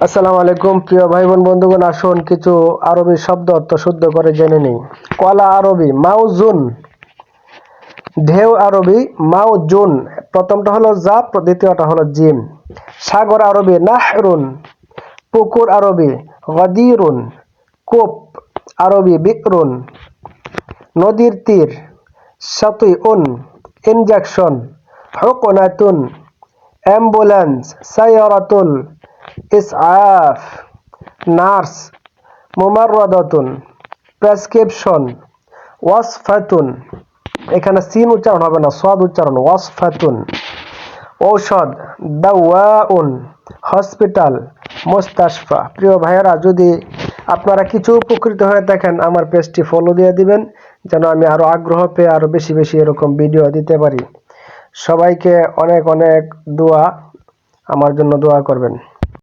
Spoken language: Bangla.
আসসালামু আলাইকুম প্রিয় ভাই বোন বন্ধুগণ, আসুন কিছু আরবি শব্দ অর্থ শুদ্ধ করে জেনে নিই। কলা আরবি মাউজুন, ঢেউ আরবি মাউজুন, প্রথমটা হলো জাপ, দ্বিতীয়টা হলো জিম। সাগর আরবি নাহরুন, পুকুর আরবি গদিরুন, কূপ আরবি বিকরুন, নদীর তীর শাতিউন, ইনজেকশন হুকনাতুন, অ্যাম্বুলেন্স সাইয়ারাতুল ইসআফ, নার্স মুমাররাদাতুন, প্রেসক্রিপশন ওয়াসফাতুন, এখানে সিন উচ্চারণ হবে না, সাদ উচ্চারণ, ওয়াসফাতুন। ঔষধ দাওয়াউন, হসপিটাল মুস্তাশফা। প্রিয় ভাইয়েরা, যদি আপনারা কিছু উপকৃত হয়ে থাকেন আমার পেজটি ফলো দিয়ে দিবেন, যেন আমি আরও আগ্রহ পেয়ে আরও বেশি বেশি এরকম ভিডিও দিতে পারি। সবাইকে অনেক অনেক দোয়া, আমার জন্য দোয়া করবেন।